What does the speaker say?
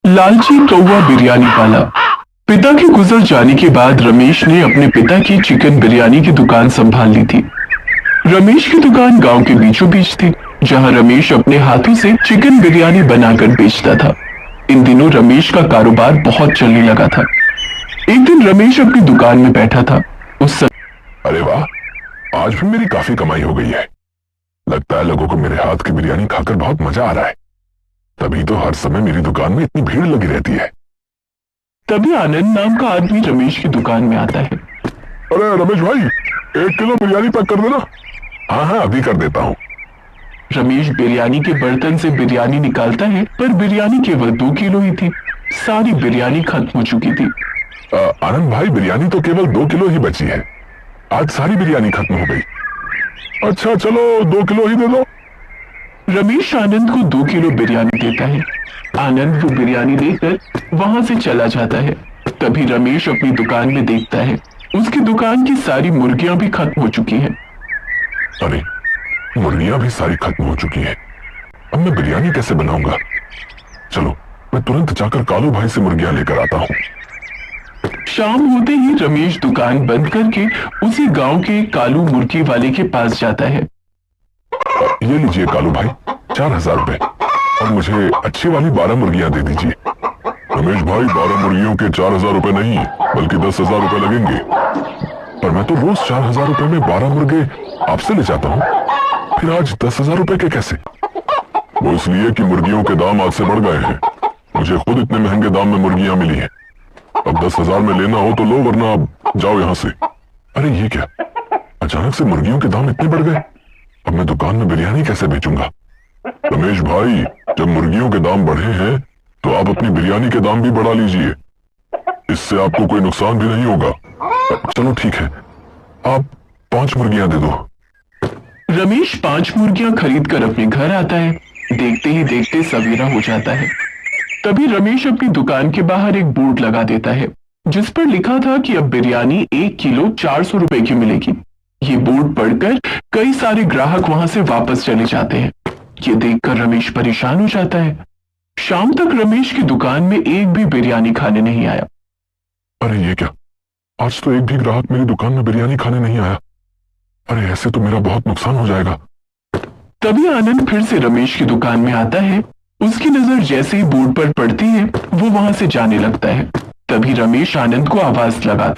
लालची कौवा बिरयानी वाला। पिता के गुजर जाने के बाद रमेश ने अपने पिता की चिकन बिरयानी की दुकान संभाल ली थी। रमेश की दुकान गांव के बीचों बीच थी, जहां रमेश अपने हाथों से चिकन बिरयानी बनाकर बेचता था। इन दिनों रमेश का कारोबार बहुत चलने लगा था। एक दिन रमेश अपनी दुकान में बैठा था। उस समय अरे वाह, आज भी मेरी काफी कमाई हो गई है। लगता है लोगों को मेरे हाथ की बिरयानी खाकर बहुत मजा आ रहा है। तभी तो हर समय मेरी दुकान में इतनी भीड़ लगी रहती है। तभी आनंद नाम का आदमी रमेश की दुकान में आता है। अरे रमेश भाई, 1 किलो बिरयानी पैक कर देना। हाँ हाँ, अभी कर देता हूँ। रमेश बिरयानी के बर्तन से बिरयानी निकालता है, पर बिरयानी केवल 2 किलो ही थी। सारी बिरयानी खत्म हो चुकी थी। आनंद भाई, बिरयानी तो केवल 2 किलो ही बची है। आज सारी बिरयानी खत्म हो गई। अच्छा चलो, 2 किलो ही दे दो। रमेश आनंद को 2 किलो बिरयानी देता है। आनंद वो बिरयानी लेकर वहां से चला जाता है। तभी रमेश अपनी दुकान में देखता है, उसकी दुकान की सारी मुर्गियां भी खत्म हो चुकी हैं। अरे, मुर्गियां भी सारी खत्म हो चुकी हैं। अब मैं बिरयानी कैसे बनाऊंगा? चलो, मैं तुरंत जाकर कालू भाई से मुर्गियां लेकर आता हूँ। शाम होते ही रमेश दुकान बंद करके उसी गांव के कालू मुर्गी वाले के पास जाता है। ये लीजिए कालू भाई, 4000 रुपए, और मुझे अच्छी वाली 12 मुर्गियां दे दीजिए। रमेश भाई, 12 मुर्गियों के 4000 रुपए नहीं, बल्कि 10,000 रुपए लगेंगे। पर मैं तो रोज 4000 रुपए में 12 मुर्गे आपसे ले जाता हूँ, फिर आज 10,000 रुपए के कैसे? वो इसलिए कि मुर्गियों के दाम आज से बढ़ गए हैं। मुझे खुद इतने महंगे दाम में मुर्गियां मिली हैं। अब 10,000 में लेना हो तो लो, वरना जाओ यहाँ से। अरे ये क्या, अचानक से मुर्गियों के दाम इतने बढ़ गए। अब मैं दुकान में बिरयानी कैसे बेचूंगा? रमेश भाई, जब मुर्गियों के दाम बढ़े हैं तो आप अपनी बिरयानी के दाम भी बढ़ा लीजिए। इससे आपको कोई नुकसान भी नहीं होगा। चलो ठीक है, आप 5 मुर्गियां दे दो। रमेश 5 मुर्गियां खरीद कर अपने घर आता है। देखते ही देखते सवेरा हो जाता है। तभी रमेश अपनी दुकान के बाहर एक बोर्ड लगा देता है, जिस पर लिखा था कि अब बिरयानी 1 किलो 400 रुपए की मिलेगी। ये बोर्ड पढ़कर कई सारे ग्राहक वहां से वापस चले जाते हैं। ये देखकर रमेश परेशान हो जाता है। शाम तक रमेश की दुकान में एक भी बिरयानी खाने नहीं आया। अरे ये क्या, आज तो एक भी ग्राहक मेरी दुकान में बिरयानी खाने नहीं आया। अरे ऐसे तो मेरा बहुत नुकसान हो जाएगा। तभी आनंद फिर से रमेश की दुकान में आता है। उसकी नजर जैसे ही बोर्ड पर पड़ती है, वो वहां से जाने लगता है। तभी रमेश आनंद को आवाज लगाता